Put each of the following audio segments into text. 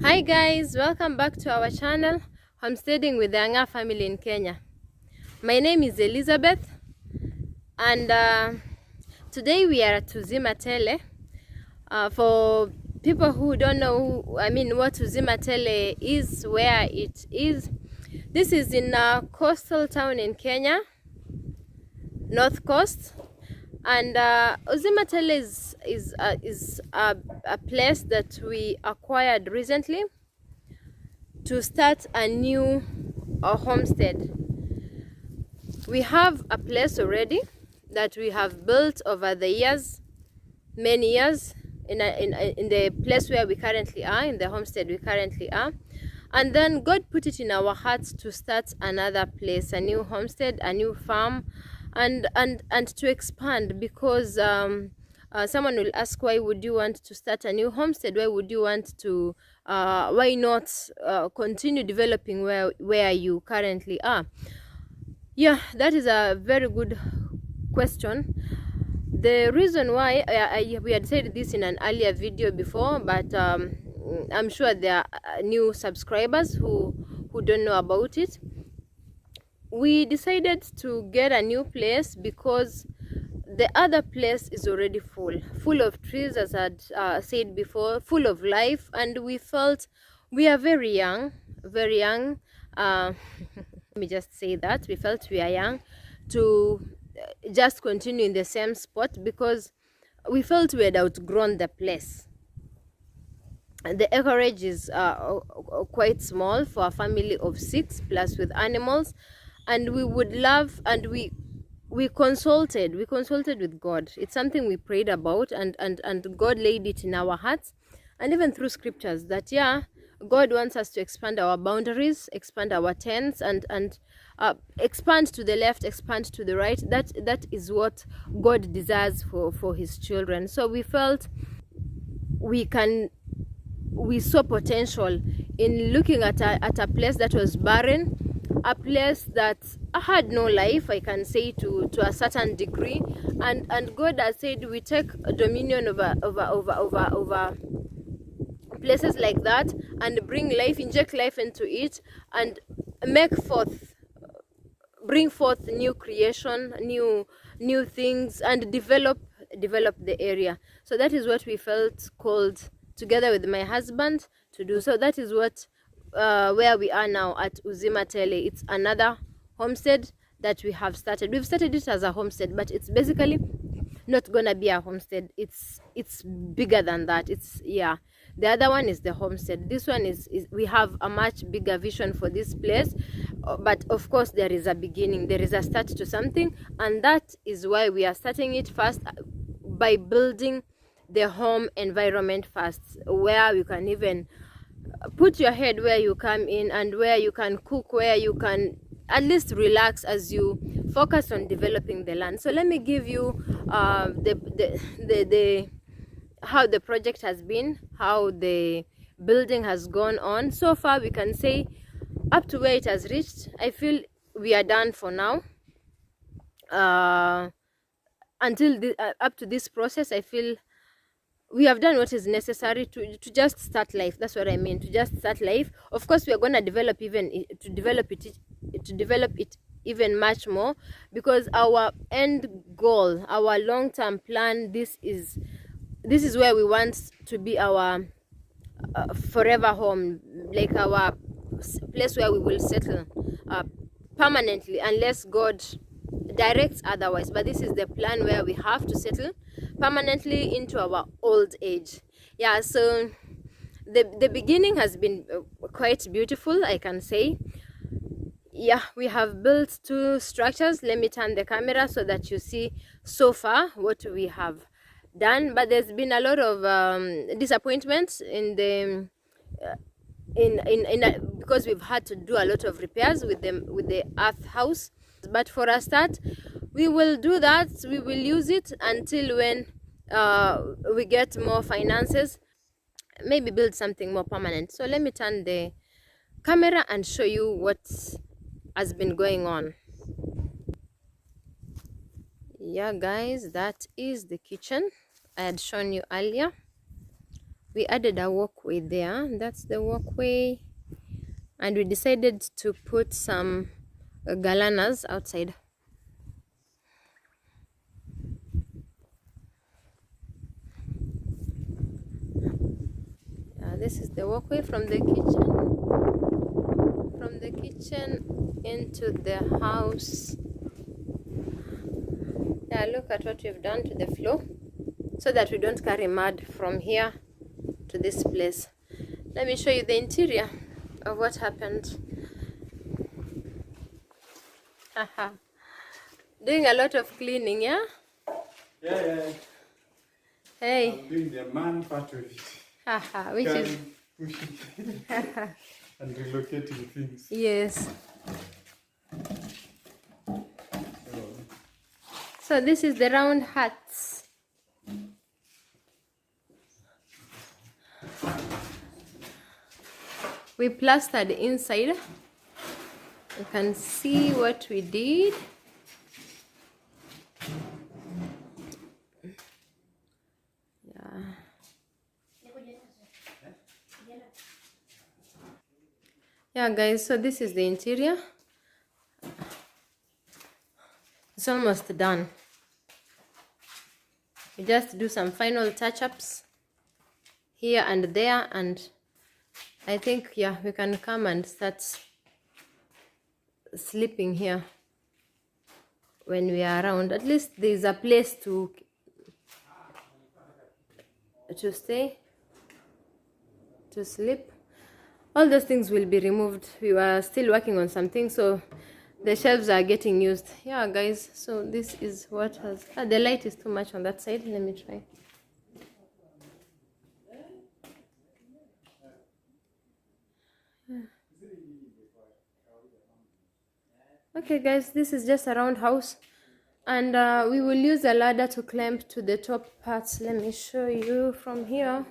Hi guys, welcome back to our channel, Homesteading with the Anga family in Kenya. My name is Elizabeth and today we are at Uzima Tele. For people who don't know, what Uzima Tele is, where it is. This is in a coastal town in Kenya, North Coast. And Uzima Tele is a place that we acquired recently to start a new homestead. We have a place already that we have built over the years, many years, in the place where we currently are, in the homestead we currently are. And then God put it in our hearts to start another place, a new homestead, a new farm, and to expand, because someone will ask, why would you want to start a new homestead? Why would you want to why not continue developing where you currently are? Yeah, that is a very good question. The reason why we had said this in an earlier video before, but I'm sure there are new subscribers who don't know about it. We decided to get a new place because the other place is already full of trees, as I had said before, full of life, and we felt we are very young. Let me just say that we felt we are young to just continue in the same spot, because we felt we had outgrown the place. The acreage is quite small for a family of 6 plus with animals, and we would love, and we consulted with God. It's something we prayed about, and God laid it in our hearts, and even through scriptures, that God wants us to expand our boundaries, expand our tents, and expand to the left, expand to the right. That is what God desires for his children. So we felt we saw potential in looking at a place that was barren, a place that had no life, I can say, to a certain degree, and God has said we take dominion over places like that, and bring life, inject life into it, and bring forth new creation, new things, and develop the area. So that is what we felt called, together with my husband, to do. So that is what where we are now at Uzima Tele. It's another homestead that we have started. We've started it as a homestead, but it's basically not gonna be a homestead. It's bigger than that. The other one is the homestead. This one is we have a much bigger vision for this place, but of course there is a beginning, there is a start to something, and that is why we are starting it first by building the home environment first, where you can even put your head, where you come in, and where you can cook, where you can at least relax as you focus on developing the land. So let me give you the how the project has been, how the building has gone on. So far we can say up to where it has reached, I feel we are done for now. Until up to this process, I feel we have done what is necessary to just start life. That's what I mean, to just start life. Of course, we are going to develop it even much more, because our end goal, our long-term plan, this is where we want to be our forever home, like our place where we will settle permanently, unless God directs otherwise. But this is the plan, where we have to settle permanently into our old age. Yeah, so the beginning has been quite beautiful, I can say. Yeah, we have built 2 structures. Let me turn the camera so that you see so far what we have done. But there's been a lot of disappointments in the because we've had to do a lot of repairs with the earth house. But for a start, we will do that. We will use it until when we get more finances, maybe build something more permanent. So let me turn the camera and show you what has been going on. Yeah guys, that is the kitchen I had shown you earlier. we added a walkway there. That's the walkway, and we decided to put some galanas outside. This is the walkway from the kitchen into the house. Yeah, look at what we've done to the floor so that we don't carry mud from here to this place. Let me show you the interior of what happened. Haha. Doing a lot of cleaning, yeah? Yeah. Hey. I'm doing the man part of it. Haha, which is pushing and relocating things. yes. So this is the round huts. We plastered inside. You can see what we did. Yeah guys, so this is the interior. It's almost done. We just do some final touch-ups here and there, and I think, yeah, we can come and start sleeping here when we are around. At least there's a place to stay, to sleep. All those things will be removed. We were still working on some things, so the shelves are getting used. Yeah guys, so this is what has the light is too much on that side. Let me try. Okay guys, this is just a round house, and we will use a ladder to climb to the top parts. Let me show you from here.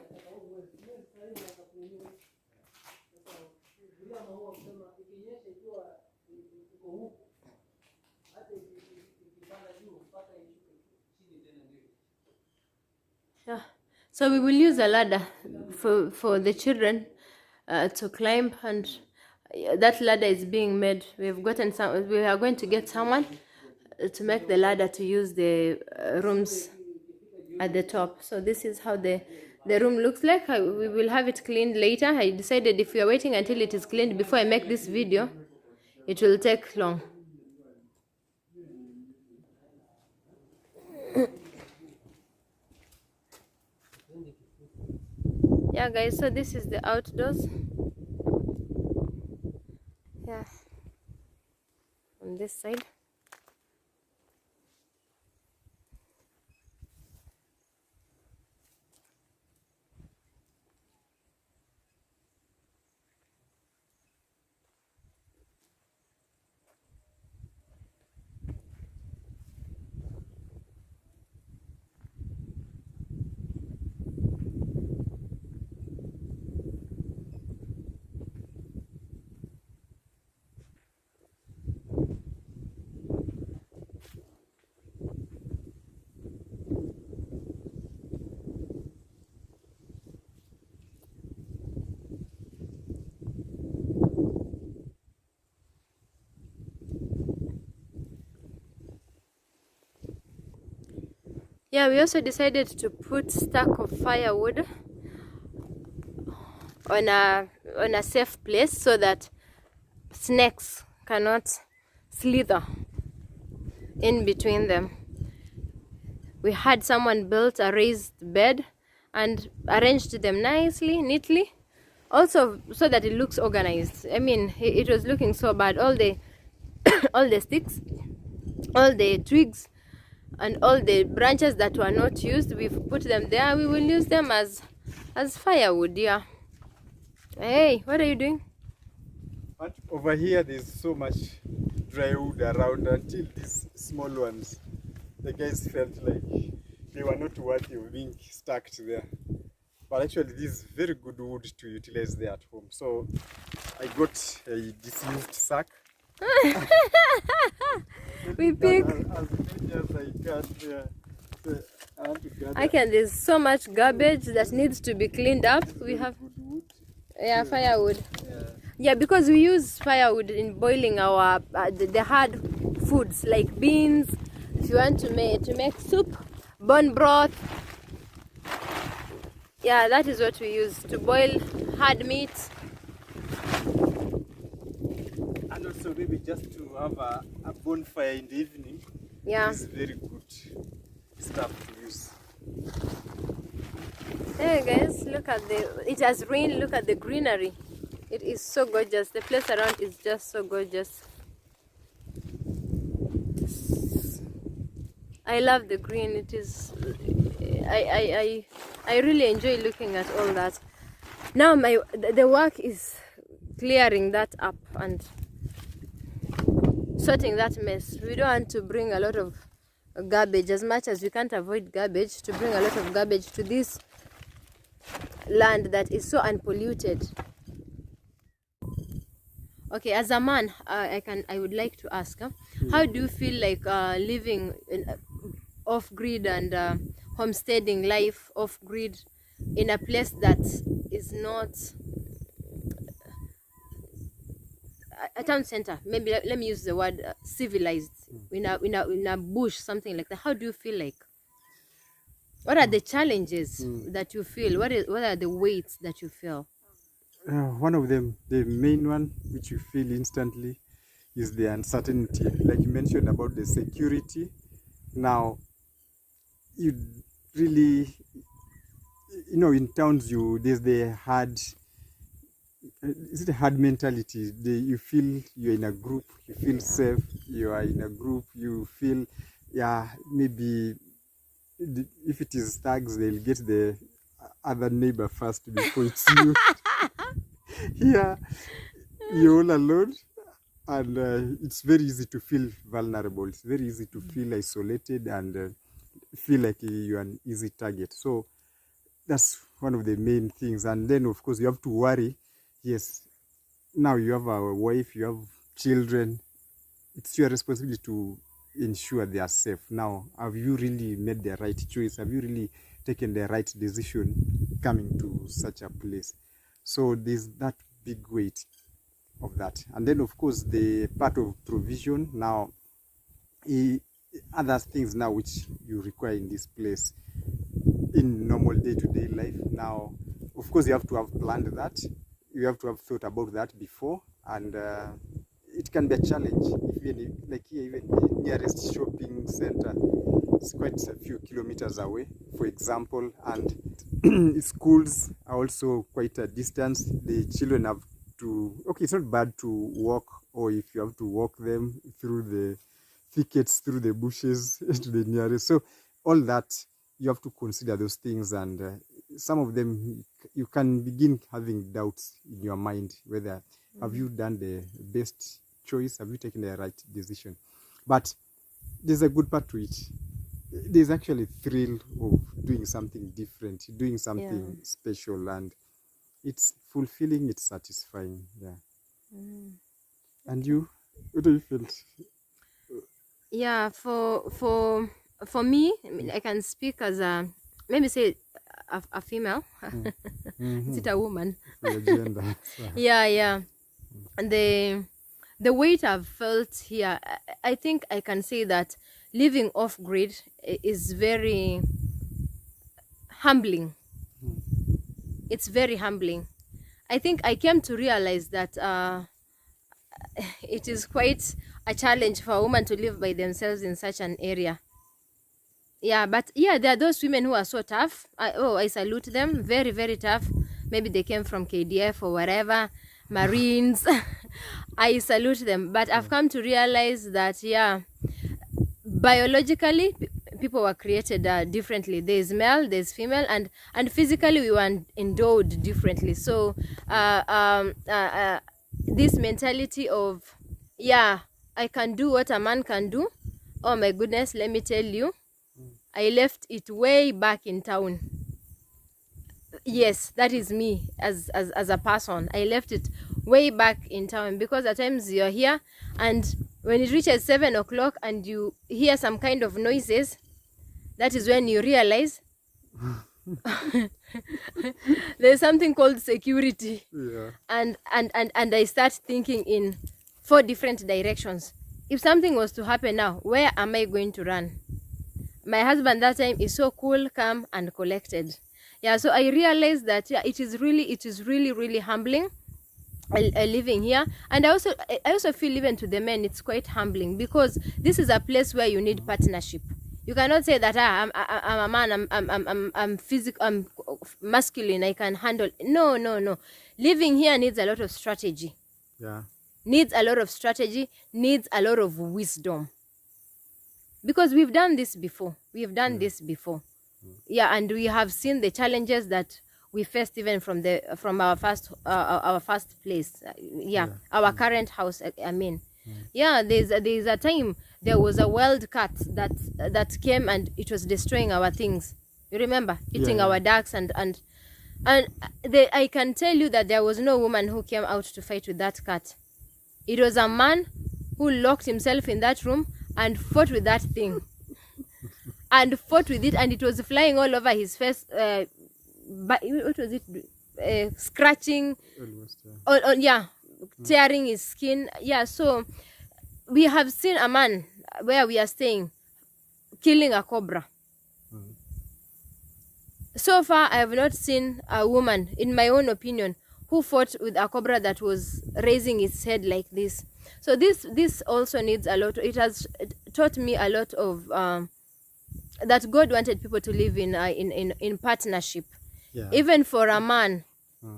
Yeah, so we will use a ladder for the children to climb, and that ladder is being made. We've gotten some. We are going to get someone to make the ladder to use the rooms at the top. So this is how the room looks like. We will have it cleaned later. I decided if we are waiting until it is cleaned before I make this video, it will take long. Yeah guys, so this is the outdoors. Yeah, on this side. Yeah, we also decided to put stack of firewood on a safe place so that snakes cannot slither in between them. We had someone built a raised bed and arranged them nicely, neatly, also so that it looks organized. I mean, it was looking so bad. All the all the sticks, all the twigs, and all the branches that were not used, we've put them there. We will use them as firewood. Yeah. Hey, what are you doing? But over here there's so much dry wood around until these small ones, the guys felt like they were not worthy of being stacked there. But actually this is very good wood to utilize there at home. So I got a disused sack. We pick as many as I can there. I want to gather. I can. There's so much garbage that needs to be cleaned up. We have, Good wood. yeah, firewood. Yeah. Yeah, because we use firewood in boiling our the hard foods like beans. If you want to make soup, bone broth. Yeah, that is what we use to boil hard meat. And also maybe just to have a bonfire in the evening. Yeah. Is very good stuff to use. Hey guys, look at it has rained. Look at the greenery. It is so gorgeous. The place around is just so gorgeous. I love the green. It is. I really enjoy looking at all that. Now the work is clearing that up and sorting that mess. We don't want to bring a lot of garbage, as much as we can't avoid garbage, to bring a lot of garbage to this land that is so unpolluted. Okay, as a man, I would like to ask, how do you feel like living off grid and homesteading life off grid in a place that is not a town center? Maybe let me use the word civilized, in a bush, something like that. How do you feel like? What are the challenges that you feel? What are the weights that you feel? One of them, the main one, which you feel instantly, is the uncertainty. Like you mentioned about the security. Now, you really, in towns, there's the hard. Is it a hard mentality? You feel you're in a group. You feel safe. You are in a group. You feel, maybe if it is thugs, they'll get the other neighbor first before it's you. Here, you're all alone, and it's very easy to feel vulnerable. It's very easy to feel isolated and feel like you're an easy target. So that's one of the main things. And then, of course, you have to worry. Yes, now you have a wife, you have children. It's your responsibility to ensure they are safe. Now, have you really made the right choice? Have you really taken the right decision coming to such a place? So there's that big weight of that. And then, of course, the part of provision. Now, other things now which you require in this place in normal day-to-day life. Now, of course, you have to have planned that. You have to have thought about that before, and it can be a challenge. Even like here, even the nearest shopping center is quite a few kilometers away, for example, and schools are also quite a distance. The children have to, okay, it's not bad to walk, or if you have to walk them through the thickets, through the bushes to the nearest. So all that, you have to consider those things, and some of them you can begin having doubts in your mind whether have you done the best choice, have you taken the right decision. But there's a good part to it. There's actually a thrill of doing something different, doing something special, and it's fulfilling, it's satisfying. And you, what do you feel? Yeah, for me, I mean, I can speak as a, maybe say a female. Is it a woman? Gender. Yeah. And the weight I've felt here, I think I can say that living off grid is very humbling. It's very humbling. I think I came to realize that it is quite a challenge for a woman to live by themselves in such an area. Yeah, but yeah, there are those women who are so tough. I salute them. Very, very tough. Maybe they came from KDF or whatever, Marines. I salute them. But I've come to realize that, biologically, people were created differently. There's male, there's female, and physically we were endowed differently. So this mentality of, I can do what a man can do. Oh my goodness, let me tell you, I left it way back in town. Yes, that is me as a person. I left it way back in town, because at times you're here, and when it reaches 7 o'clock and you hear some kind of noises, that is when you realize there's something called security. Yeah. And I start thinking in 4 different directions. If something was to happen now, where am I going to run? My husband that time is so cool, calm, and collected. Yeah, so I realized that yeah, it is really humbling living here. And I also feel even to the men it's quite humbling, because this is a place where you need partnership. You cannot say that I'm a man, I'm physical, I'm masculine, I can handle. No. Living here needs a lot of strategy. Yeah. Needs a lot of strategy, needs a lot of wisdom. Because we've done this before. This before. Yeah, and we have seen the challenges that we faced even from our first place. Our current house. I mean, there's a time there was a wild cat that came and it was destroying our things. You remember, eating our ducks and I can tell you that there was no woman who came out to fight with that cat. It was a man who locked himself in that room and fought with that thing. And fought with it, and it was flying all over his face. But what was it? Scratching. Almost, tearing his skin. Yeah, so we have seen a man where we are staying killing a cobra. So far, I have not seen a woman, in my own opinion, who fought with a cobra that was raising its head like this. So this also needs a lot. It has taught me a lot of that God wanted people to live in partnership. Yeah. Even for a man,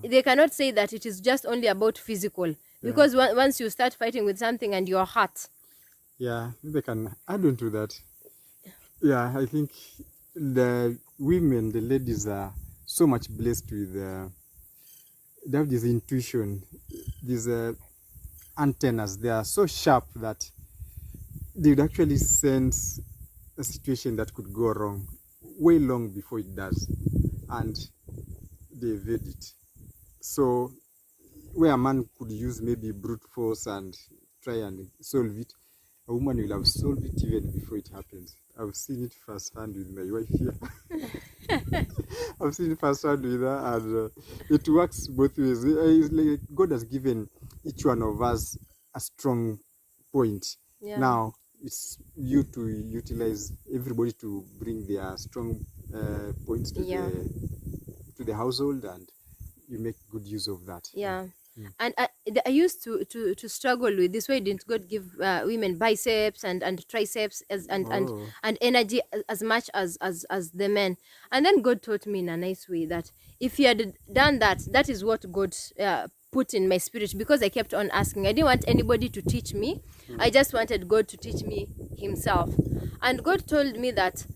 they cannot say that it is just only about physical, because once you start fighting with something and you're hurt. Yeah, they can add on to that. Yeah, I think the women, the ladies are so much blessed with they have this intuition, these antennas. They are so sharp that they would actually sense a situation that could go wrong way long before it does, and they evade it. So where a man could use maybe brute force and try and solve it, a woman will have solved it even before it happens. I've seen it firsthand with my wife here. I've seen it firsthand with her, and it works both ways. It's like God has given each one of us a strong point. Yeah. Now it's you to utilize everybody to bring their strong points to the household, and you make good use of that. Yeah. And I used to struggle with this. Why didn't God give women biceps and triceps and energy as much as the men? And then God taught me in a nice way that if He had done that, that is what God put in my spirit, because I kept on asking. I didn't want anybody to teach me. I just wanted God to teach me Himself. And God told me that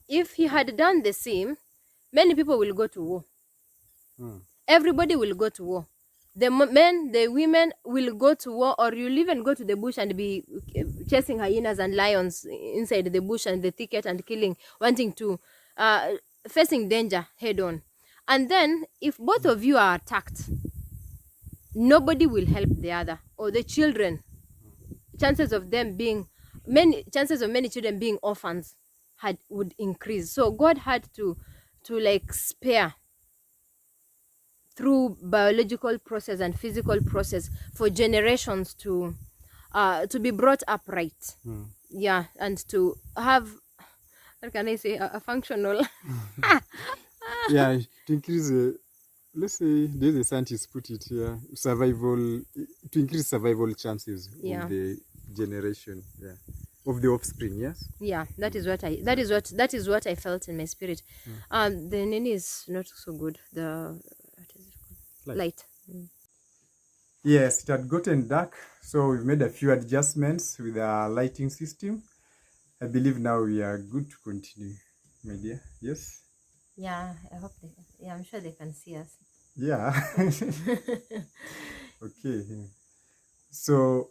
if He had done the same, many people will go to war. Everybody will go to war. The men, the women will go to war, or you'll even go to the bush and be chasing hyenas and lions inside the bush and the thicket and killing, wanting to, facing danger head on. And then, if both of you are attacked, nobody will help the other. Or the children, chances of many children being orphans would increase. So God had to like spare through biological process and physical process for generations to be brought up right. Yeah, and to have, what can I say, a functional yeah, to increase let's say the scientists put it here, survival, to increase survival chances of the generation, of the offspring. Yes. Yeah, that is what I felt in my spirit. The nini is not so good. The light. Yes, it had gotten dark, so we've made a few adjustments with our lighting system. I believe now we are good to continue, my dear. Yes. Yeah, I hope I'm sure they can see us. Yeah. Okay. So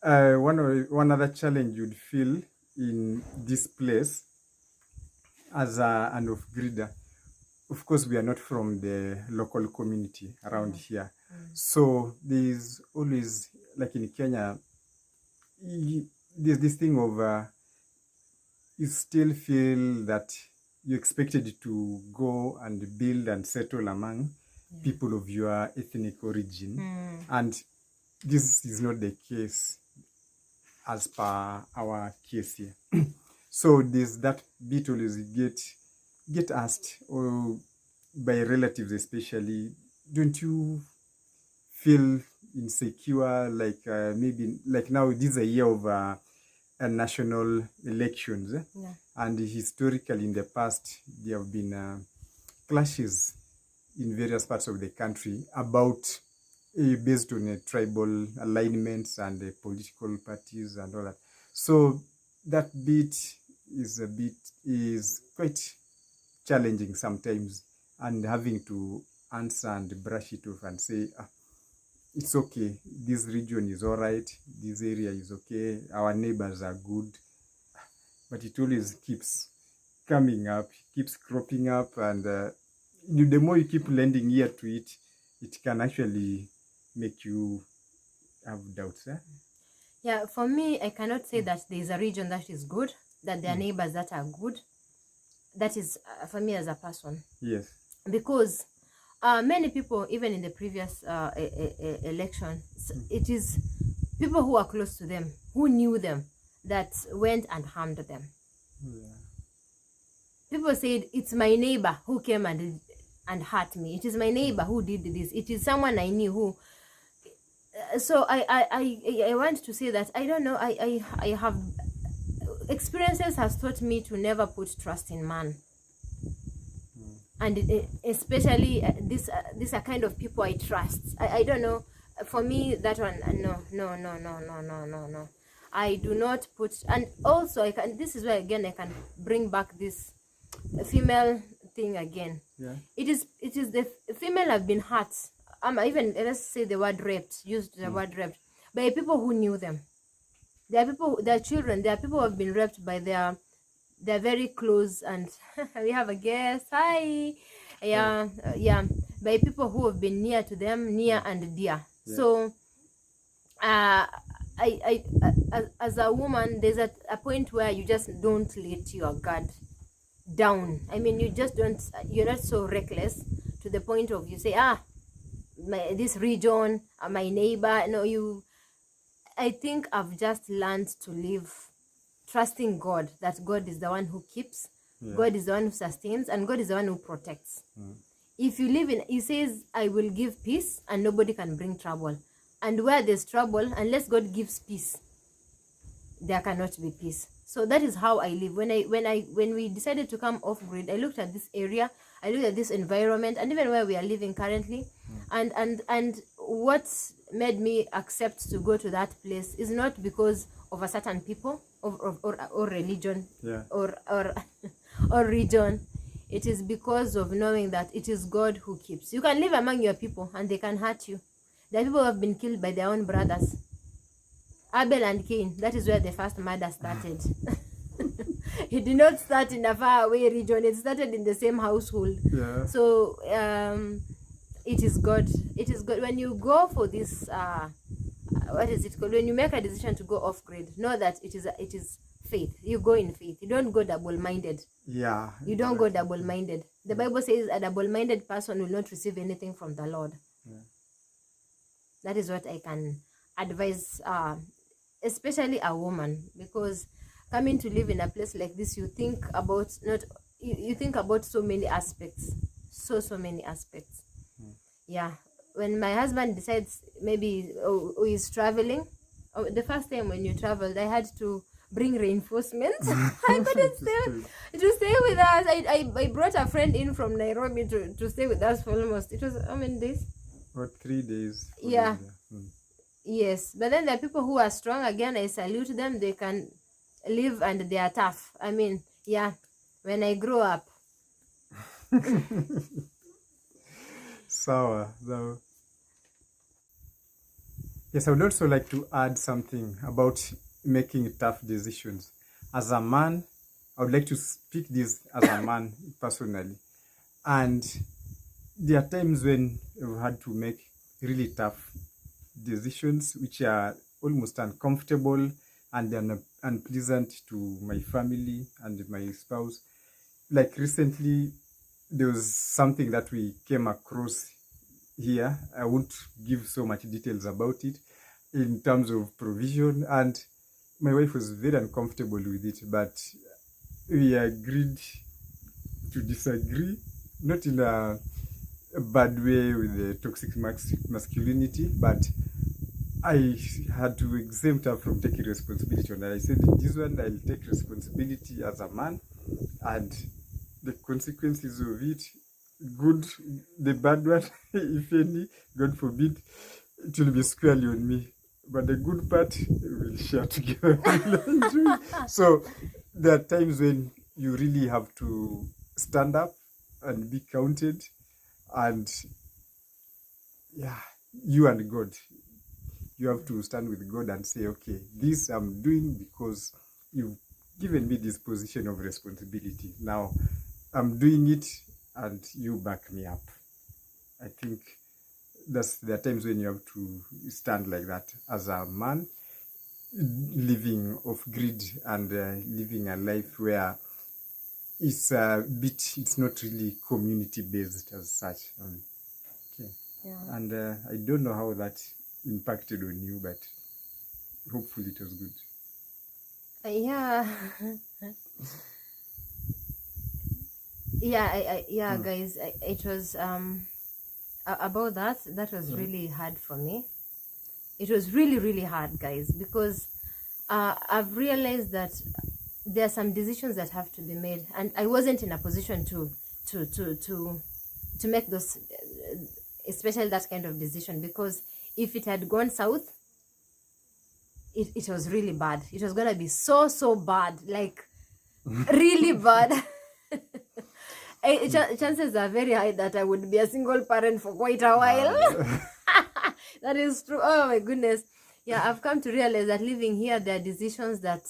one other challenge you'd feel in this place as an off-grider. Of course, we are not from the local community around here. So there's always, like in Kenya, there's this thing of you still feel that you're expected to go and build and settle among people of your ethnic origin. And this is not the case as per our case here. So there's that bit always get asked, or by relatives especially, don't you feel insecure, like maybe like now this is a year of national elections, and historically in the past there have been clashes in various parts of the country about based on tribal alignments and political parties and all that. So that bit is quite challenging sometimes, and having to answer and brush it off and say, it's okay, this region is all right, this area is okay, our neighbors are good. But it always keeps coming up, keeps cropping up, and the more you keep lending ear to it, it can actually make you have doubts. Yeah, for me, I cannot say that there is a region that is good, that there are neighbors that are good. That is for me as a person. Yes. Because many people, even in the previous election, it is people who are close to them, who knew them, that went and harmed them. Yeah. People said, it's my neighbor who came and hurt me. It is my neighbor who did this. It is someone I knew who. So I want to say that I don't know. I have experiences has taught me to never put trust in man. And especially these are kind of people I trust. I don't know. For me, that one, no. I do not put. And also, I can. This is where again I can bring back this female thing again. Yeah. It is the female have been hurt. Even let's say the word raped. Used the word raped by people who knew them. There are people, their children. There are people who have been raped by their very close, and we have a guest. Hi. Yeah, by people who have been near to them, near and dear. Yeah. So I as a woman, there's a point where you just don't let your guard down. I mean, you just don't, you're not so reckless to the point of you say, this region, my neighbor. No, I think I've just learned to live trusting God, that God is the one who keeps, God is the one who sustains, and God is the one who protects. If you live in, he says, I will give peace and nobody can bring trouble. And where there's trouble, unless God gives peace, there cannot be peace. So that is how I live. When we decided to come off grid, I looked at this area, I looked at this environment, and even where we are living currently, and what made me accept to go to that place is not because of a certain people or religion, or region. It is because of knowing that it is God who keeps. You can live among your people and they can hurt you. There are people who have been killed by their own brothers. Abel and Cain, that is where the first murder started. It did not start in a faraway region, it started in the same household. Yeah. So it is God. It is God. When you go for this what is it called? When you make a decision to go off grid, know that it is faith. You go in faith. You don't go double-minded. Yeah. You don't go double-minded. The Bible says a double-minded person will not receive anything from the Lord. Yeah. That is what I can advise, especially a woman, because coming to live in a place like this, you think about you think about so many aspects, so many aspects. Yeah. When my husband decides maybe he's traveling, the first time when you traveled, I had to bring reinforcements. I couldn't stay with us. I brought a friend in from Nairobi to stay with us for almost, it was how many days? What, 3 days? Yeah. Yes, but then there are people who are strong. Again, I salute them. They can live and they are tough. I mean, yeah, when I grew up. Sour. Yes, I would also like to add something about making tough decisions. As a man, I would like to speak this as a man personally. And there are times when we've had to make really tough decisions which are almost uncomfortable and unpleasant to my family and my spouse. Like recently, there was something that we came across here. I won't give so much details about it in terms of provision, and my wife was very uncomfortable with it, but we agreed to disagree, not in a bad way with the toxic masculinity, but I had to exempt her from taking responsibility. And I said, this one, I'll take responsibility as a man, and the consequences of it, good, the bad one, if any, God forbid, it will be squarely on me. But the good part, we'll share together. So there are times when you really have to stand up and be counted, and yeah, you and God, you have to stand with God and say, okay, this I'm doing because you've given me this position of responsibility. Now I'm doing it and you back me up. I think there are times when you have to stand like that as a man, living off grid and living a life where it's not really community based as such. Okay. Yeah. And I don't know how that impacted on you, but hopefully it was good. Yeah. Yeah, guys, it was about that was really hard for me. It was really, really hard, guys, because I've realized that there are some decisions that have to be made, and I wasn't in a position to make those, especially that kind of decision, because if it had gone south, it was really bad. It was gonna be so bad, like really bad. Chances are very high that I would be a single parent for quite a while. That is true. Oh my goodness. Yeah, I've come to realize that living here, there are decisions that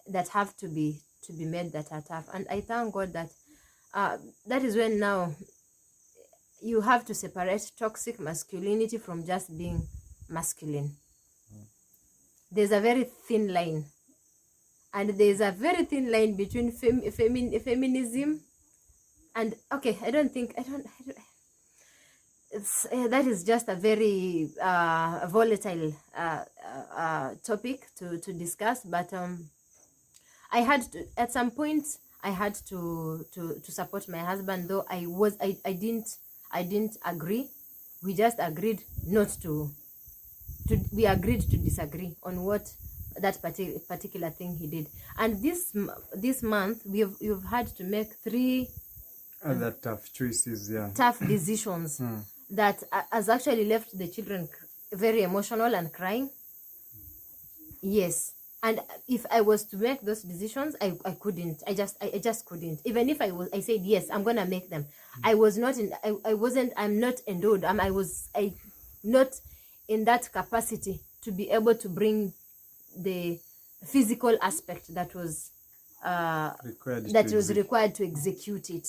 that have to be made that are tough, and I thank God that that is when now you have to separate toxic masculinity from just being masculine. There's a very thin line, and there's a very thin line between feminism and, okay, I don't it's that is just a very volatile topic to discuss, but I had to, at some point I had to support my husband, though I didn't agree. We just agreed not to we agreed to disagree on what that particular thing he did. And this month we've had to make 3 other tough choices, tough decisions that has actually left the children very emotional and crying. Yes. And if I was to make those decisions, I couldn't. I just couldn't. Even if I said yes, I'm gonna make them. I'm not endowed. I not in that capacity to be able to bring the physical aspect that was required to execute it.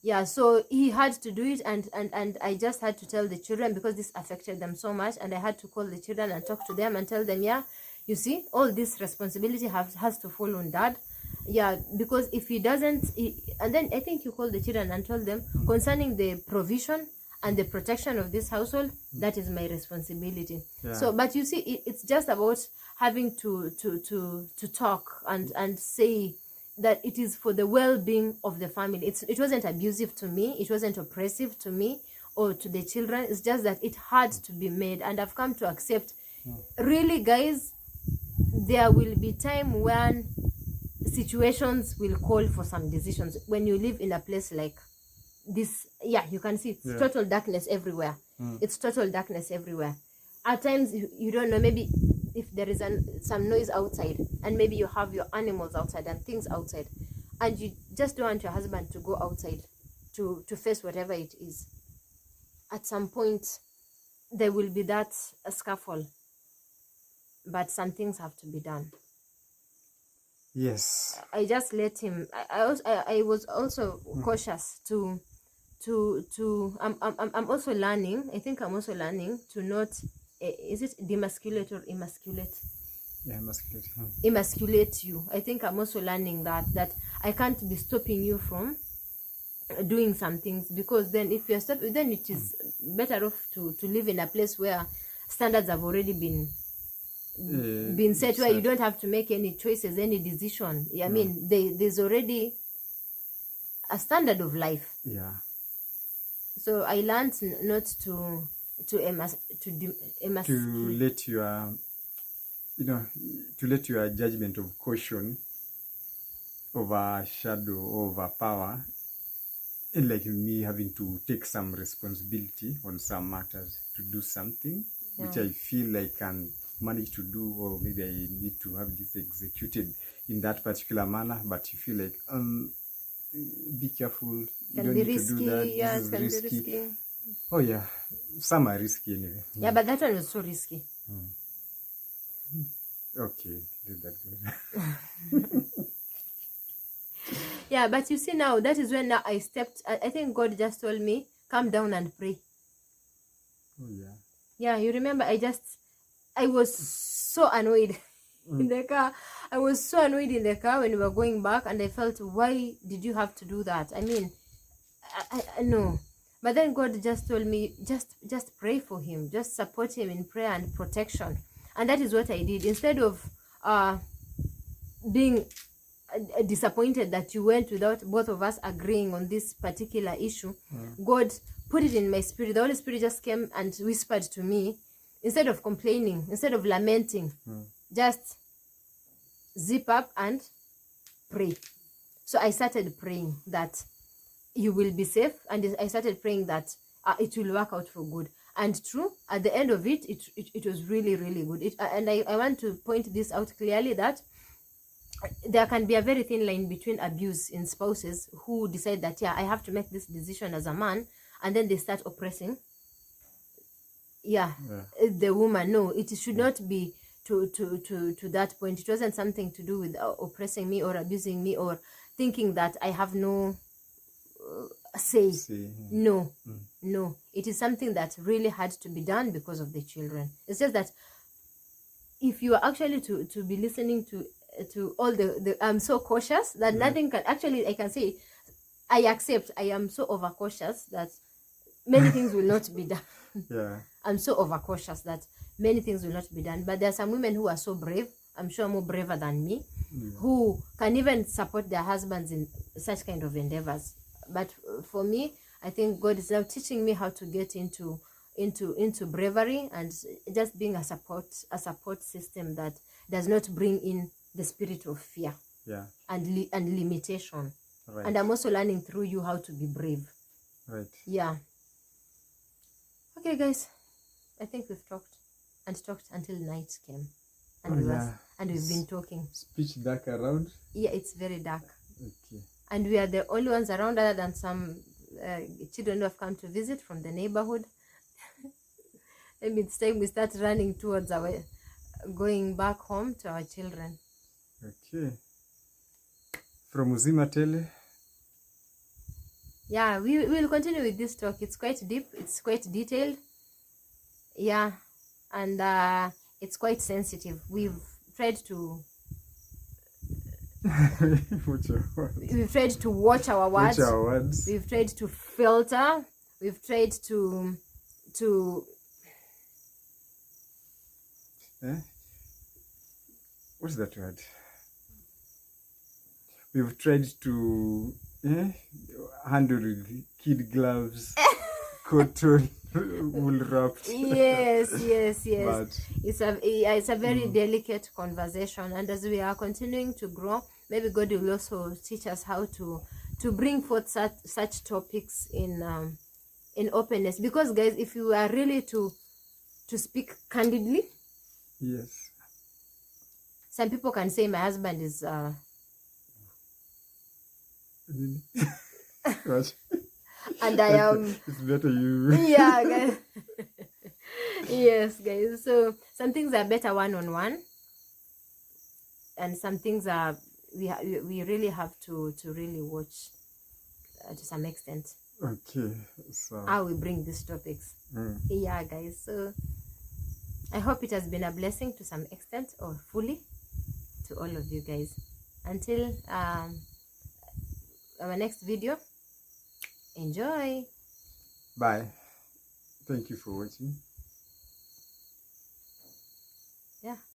Yeah. So he had to do it, and I just had to tell the children, because this affected them so much, and I had to call the children and talk to them and tell them, yeah, you see, all this responsibility has to fall on dad. Yeah, because if he doesn't, and then I think you called the children and told them, concerning the provision and the protection of this household, that is my responsibility. So, but you see, it's just about having to talk and say that it is for the well-being of the family. It wasn't abusive to me, it wasn't oppressive to me or to the children. It's just that it had to be made, and I've come to accept. Really, guys, there will be time when situations will call for some decisions. When you live in a place like this, yeah, you can see it's total darkness everywhere. It's total darkness everywhere. At times you don't know, maybe if there is some noise outside, and maybe you have your animals outside and things outside, and you just don't want your husband to go outside to face whatever it is. At some point there will be that scuffle, but some things have to be done. Yes. I just let him. I was also cautious to I'm also learning. I think I'm also learning to not, is it demasculate or emasculate? Yeah, emasculate. emasculate you. I think I'm also learning that I can't be stopping you from doing some things, because then if you're then it is better off to live in a place where standards have already been set, where you don't have to make any choices, any decision. I mean, there's already a standard of life. Yeah. So I learned not to let your, you know, to let your judgment of caution overshadow or overpower, and like me having to take some responsibility on some matters, to do something which I feel I can manage to do, or maybe I need to have this executed in that particular manner, but you feel like be careful, you don't need to do that. Yeah, this it can is be risky. Oh yeah, some are risky anyway. Yeah, but that one was so risky. Okay, let that go. Yeah, but you see, now that is when now I stepped. I think God just told me, calm down and pray. Oh yeah. Yeah, you remember, I was so annoyed in the car. I was so annoyed in the car when we were going back, and I felt, why did you have to do that? I mean, I know. But then God just told me, just pray for him, just support him in prayer and protection. And that is what I did. Instead of being disappointed that you went without both of us agreeing on this particular issue, God put it in my spirit. The Holy Spirit just came and whispered to me, instead of complaining, instead of lamenting, just zip up and pray. So I started praying that you will be safe, and I started praying that it will work out for good. And true, at the end of it, it was really, really good. And I want to point this out clearly, that there can be a very thin line between abuse in spouses who decide that, yeah, I have to make this decision as a man, and then they start oppressing the woman. No, it should not be to that point. It wasn't something to do with oppressing me or abusing me or thinking that I have no say. No. It is something that really had to be done because of the children. It's just that if you are actually to be listening to all the I'm so cautious that nothing can actually, I can say, I accept I am so overcautious that many things will not be done. Yeah. I'm so overcautious that many things will not be done. But there are some women who are so brave, I'm sure more braver than me, who can even support their husbands in such kind of endeavors. But for me, I think God is now teaching me how to get into bravery and just being a support system that does not bring in the spirit of fear and limitation. Right. And I'm also learning through you how to be brave. Right. Yeah. Okay, guys, I think we've talked until night came, and we've been talking. It's pitch dark around. Yeah, it's very dark. Okay. And we are the only ones around, other than some children who have come to visit from the neighborhood. Maybe it's time we start running towards going back home to our children. Okay. From Uzima Tele. Yeah, we will continue with this talk. It's quite deep. It's quite detailed. Yeah, and it's quite sensitive. We've tried to we've tried to watch our words. Watch our words. We've tried to filter. We've tried to what's that word? We've tried to handle with kid gloves, cotton, wool wrapped. Yes. But it's a very delicate conversation, and as we are continuing to grow, maybe God will also teach us how to bring forth such topics in openness. Because guys, if you are really to speak candidly, yes, some people can say my husband is what? and I am it's better you yeah, guys. Yes, guys, so some things are better one-on-one, and some things are we really have to really watch to some extent. Okay, so how we bring these topics. Yeah, guys, so I hope it has been a blessing to some extent or fully to all of you guys. Until our next video, enjoy. Bye. Thank you for watching. Yeah.